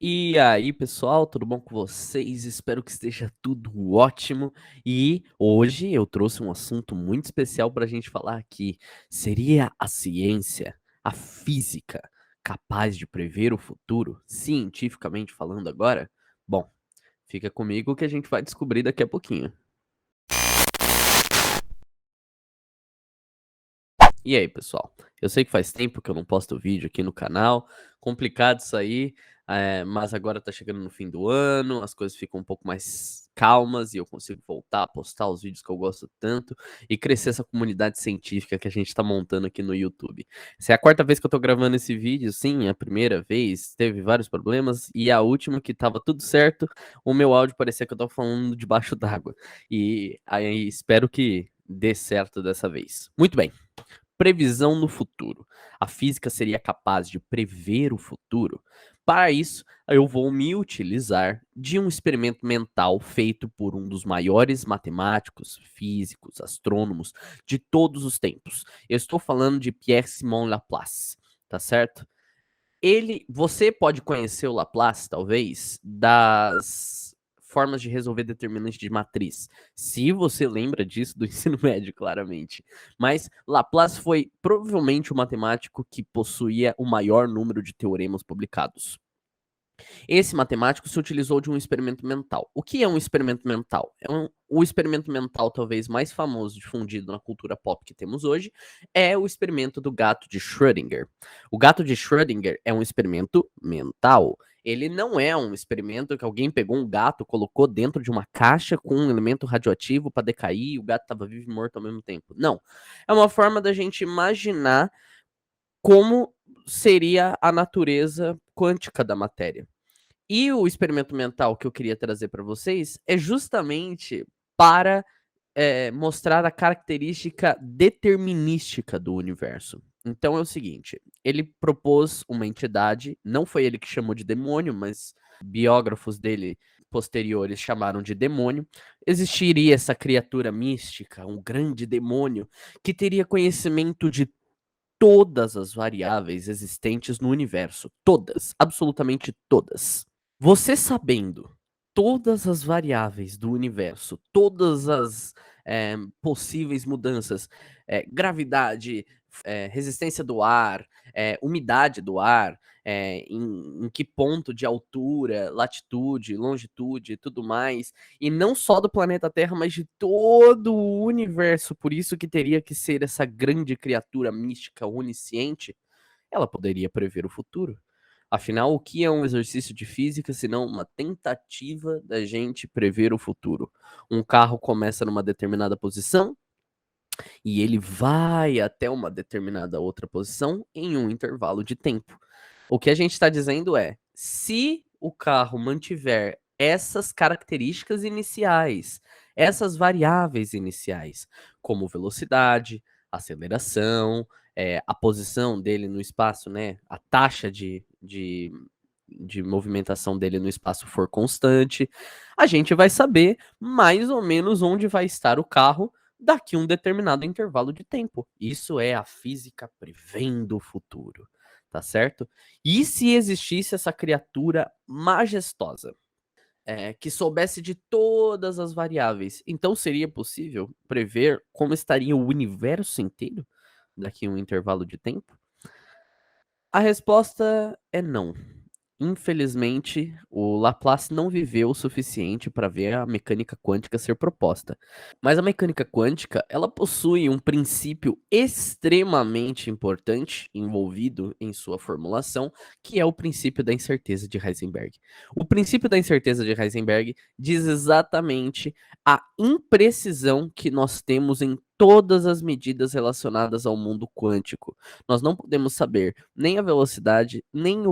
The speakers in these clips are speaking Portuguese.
E aí, pessoal, tudo bom com vocês? Espero que esteja tudo ótimo. E hoje eu trouxe um assunto muito especial para a gente falar aqui. Seria a ciência, a física, capaz de prever o futuro, cientificamente falando agora? Bom, fica comigo que a gente vai descobrir daqui a pouquinho. E aí, pessoal? Eu sei que faz tempo que eu não posto vídeo aqui no canal, complicado isso aí, mas agora tá chegando no fim do ano, as coisas ficam um pouco mais calmas e eu consigo voltar a postar os vídeos que eu gosto tanto e crescer essa comunidade científica que a gente tá montando aqui no YouTube. Essa é a quarta vez que eu tô gravando esse vídeo, sim, a primeira vez teve vários problemas e a última que tava tudo certo, o meu áudio parecia que eu tava falando debaixo d'água. E aí espero que dê certo dessa vez. Muito bem. Previsão no futuro. A física seria capaz de prever o futuro? Para isso, eu vou me utilizar de um experimento mental feito por um dos maiores matemáticos, físicos, astrônomos de todos os tempos. Eu estou falando de Pierre-Simon Laplace, tá certo? Você pode conhecer o Laplace, talvez, das formas de resolver determinante de matriz. Se você lembra disso do ensino médio, claramente. Mas Laplace foi provavelmente o matemático que possuía o maior número de teoremas publicados. Esse matemático se utilizou de um experimento mental. O que é um experimento mental? O experimento mental talvez mais famoso difundido na cultura pop que temos hoje é o experimento do gato de Schrödinger. O gato de Schrödinger é um experimento mental. Ele não é um experimento que alguém pegou um gato, colocou dentro de uma caixa com um elemento radioativo para decair e o gato estava vivo e morto ao mesmo tempo. Não. É uma forma da gente imaginar como seria a natureza quântica da matéria. E o experimento mental que eu queria trazer para vocês é justamente para mostrar a característica determinística do universo. Então é o seguinte: ele propôs uma entidade, não foi ele que chamou de demônio, mas biógrafos dele posteriores chamaram de demônio. Existiria essa criatura mística, um grande demônio, que teria conhecimento de todas as variáveis existentes no universo. Todas, absolutamente todas. Você sabendo todas as variáveis do universo, todas as possíveis mudanças, gravidade, resistência do ar, umidade do ar, em que ponto de altura, latitude, longitude e tudo mais, e não só do planeta Terra, mas de todo o universo, por isso que teria que ser essa grande criatura mística, onisciente, ela poderia prever o futuro. Afinal, o que é um exercício de física senão uma tentativa da gente prever o futuro? Um carro começa numa determinada posição e ele vai até uma determinada outra posição em um intervalo de tempo. O que a gente está dizendo é: se o carro mantiver essas características iniciais, essas variáveis iniciais, como velocidade, aceleração, a posição dele no espaço, né, a taxa de movimentação dele no espaço for constante, a gente vai saber mais ou menos onde vai estar o carro daqui a um determinado intervalo de tempo. Isso é a física prevendo o futuro, tá certo? E se existisse essa criatura majestosa, que soubesse de todas as variáveis, então seria possível prever como estaria o universo inteiro daqui a um intervalo de tempo? A resposta é não. Infelizmente, o Laplace não viveu o suficiente para ver a mecânica quântica ser proposta. Mas a mecânica quântica, ela possui um princípio extremamente importante envolvido em sua formulação, que é o princípio da incerteza de Heisenberg. O princípio da incerteza de Heisenberg diz exatamente a imprecisão que nós temos em todas as medidas relacionadas ao mundo quântico. Nós não podemos saber nem a velocidade, nem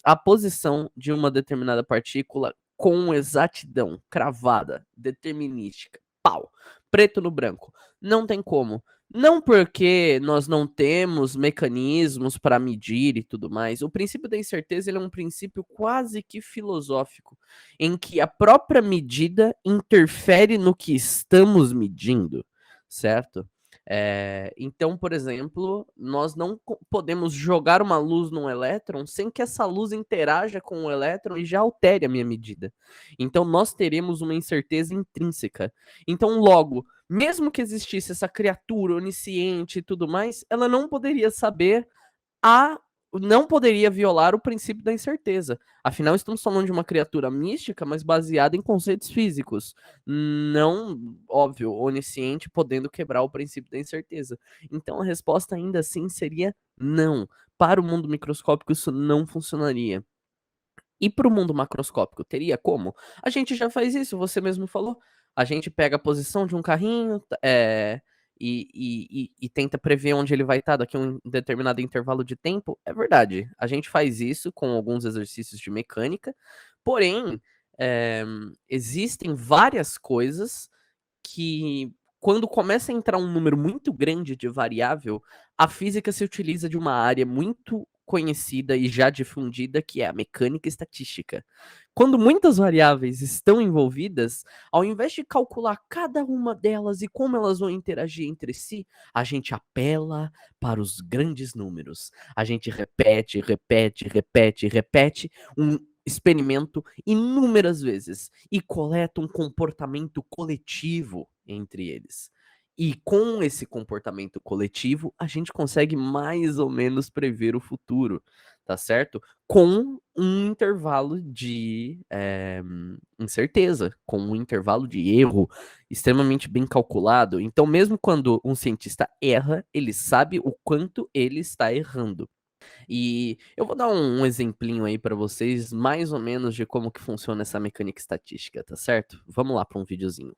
a posição de uma determinada partícula com exatidão, cravada, determinística. Pau, preto no branco. Não tem como. Não porque nós não temos mecanismos para medir e tudo mais. O princípio da incerteza ele é um princípio quase que filosófico, em que a própria medida interfere no que estamos medindo, certo? Então, por exemplo, nós não podemos jogar uma luz num elétron sem que essa luz interaja com o elétron e já altere a minha medida. Então, nós teremos uma incerteza intrínseca. Então, logo, mesmo que existisse essa criatura onisciente e tudo mais, ela não poderia saber a não poderia violar o princípio da incerteza. Afinal, estamos falando de uma criatura mística, mas baseada em conceitos físicos. Não, óbvio, onisciente podendo quebrar o princípio da incerteza. Então a resposta ainda assim seria não. Para o mundo microscópico, isso não funcionaria. E para o mundo macroscópico, teria como? A gente já faz isso, você mesmo falou. A gente pega a posição de um carrinho, e tenta prever onde ele vai estar daqui a um determinado intervalo de tempo. É verdade, a gente faz isso com alguns exercícios de mecânica, porém, existem várias coisas que, quando começa a entrar um número muito grande de variável, a física se utiliza de uma área muito conhecida e já difundida, que é a mecânica estatística. Quando muitas variáveis estão envolvidas, ao invés de calcular cada uma delas e como elas vão interagir entre si, a gente apela para os grandes números. A gente repete, repete, repete, repete um experimento inúmeras vezes e coleta um comportamento coletivo entre eles. E com esse comportamento coletivo, a gente consegue mais ou menos prever o futuro, tá certo? Com um intervalo de incerteza, com um intervalo de erro extremamente bem calculado. Então, mesmo quando um cientista erra, ele sabe o quanto ele está errando. E eu vou dar um exemplinho aí para vocês, mais ou menos, de como que funciona essa mecânica estatística, tá certo? Vamos lá para um videozinho.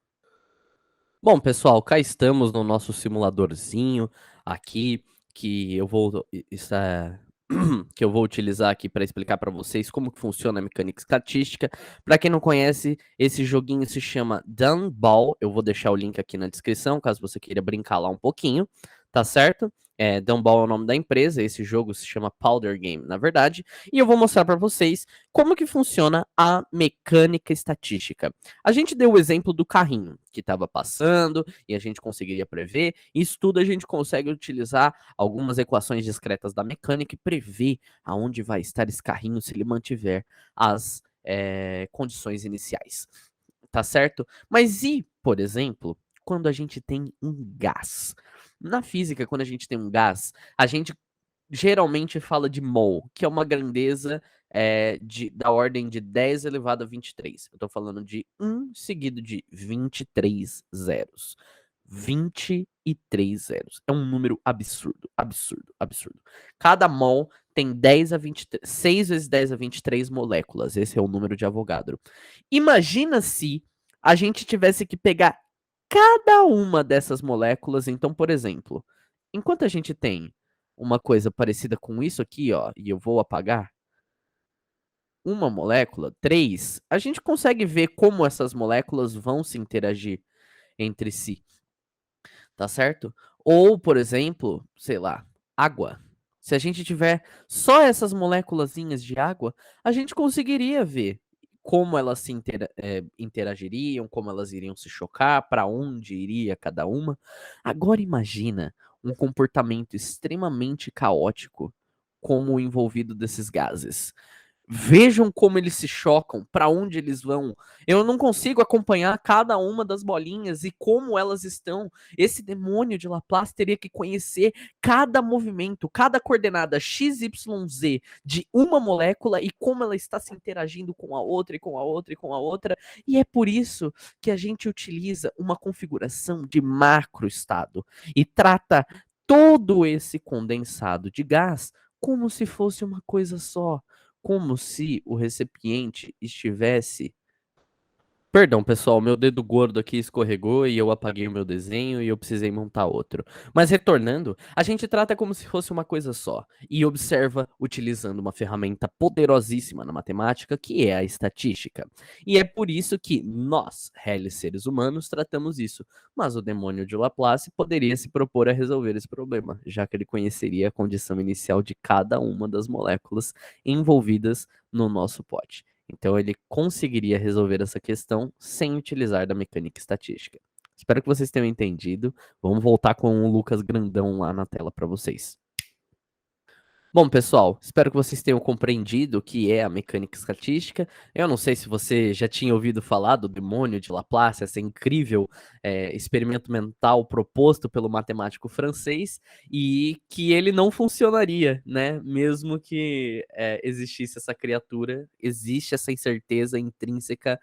Bom, pessoal, cá estamos no nosso simuladorzinho aqui, que eu vou que eu vou utilizar aqui para explicar para vocês como que funciona a mecânica estatística. Para quem não conhece, esse joguinho se chama Dunball. Eu vou deixar o link aqui na descrição, caso você queira brincar lá um pouquinho, tá certo? Dunball é o nome da empresa, esse jogo se chama Powder Game, na verdade, e eu vou mostrar para vocês como que funciona a mecânica estatística. A gente deu o exemplo do carrinho que estava passando e a gente conseguiria prever. Isso tudo a gente consegue utilizar algumas equações discretas da mecânica e prever aonde vai estar esse carrinho se ele mantiver as condições iniciais. Tá certo? Mas e, por exemplo, quando a gente tem um gás? Na física, quando a gente tem um gás, a gente geralmente fala de mol, que é uma grandeza da ordem de 10 elevado a 23. Eu tô falando de 1 seguido de 23 zeros. 23 zeros. É um número absurdo, absurdo, absurdo. Cada mol tem 10 a 23, 6 vezes 10 a 23 moléculas. Esse é o número de Avogadro. Imagina se a gente tivesse que pegar cada uma dessas moléculas. Então, por exemplo, enquanto a gente tem uma coisa parecida com isso aqui, ó, e eu vou apagar uma molécula, 3, a gente consegue ver como essas moléculas vão se interagir entre si, tá certo? Ou, por exemplo, sei lá, água. Se a gente tiver só essas moléculazinhas de água, a gente conseguiria ver como elas interagiriam, como elas iriam se chocar, para onde iria cada uma. Agora imagina um comportamento extremamente caótico como o envolvido desses gases. Vejam como eles se chocam, para onde eles vão. Eu não consigo acompanhar cada uma das bolinhas e como elas estão. Esse demônio de Laplace teria que conhecer cada movimento, cada coordenada x, y, z de uma molécula e como ela está se interagindo com a outra e com a outra e com a outra. E é por isso que a gente utiliza uma configuração de macroestado e trata todo esse condensado de gás como se fosse uma coisa só, como se o recipiente estivesse. Perdão, pessoal, meu dedo gordo aqui escorregou e eu apaguei o meu desenho e eu precisei montar outro. Mas retornando, a gente trata como se fosse uma coisa só e observa utilizando uma ferramenta poderosíssima na matemática, que é a estatística. E é por isso que nós, réis seres humanos, tratamos isso. Mas o demônio de Laplace poderia se propor a resolver esse problema, já que ele conheceria a condição inicial de cada uma das moléculas envolvidas no nosso pote. Então ele conseguiria resolver essa questão sem utilizar da mecânica estatística. Espero que vocês tenham entendido. Vamos voltar com o Lucas grandão lá na tela para vocês. Bom, pessoal, espero que vocês tenham compreendido o que é a mecânica estatística. Eu não sei se você já tinha ouvido falar do demônio de Laplace, esse incrível experimento mental proposto pelo matemático francês, e que ele não funcionaria, né? Mesmo que existisse essa criatura, existe essa incerteza intrínseca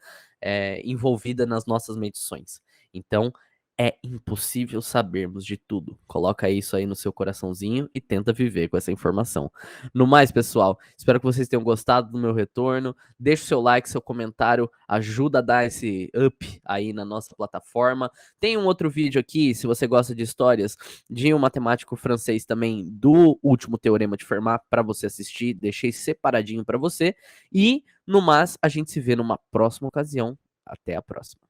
envolvida nas nossas medições. Então, é impossível sabermos de tudo. Coloca isso aí no seu coraçãozinho e tenta viver com essa informação. No mais, pessoal, espero que vocês tenham gostado do meu retorno. Deixe o seu like, seu comentário, ajuda a dar esse up aí na nossa plataforma. Tem um outro vídeo aqui, se você gosta de histórias, de um matemático francês também, do último Teorema de Fermat, para você assistir. Deixei separadinho para você. E, no mais, a gente se vê numa próxima ocasião. Até a próxima.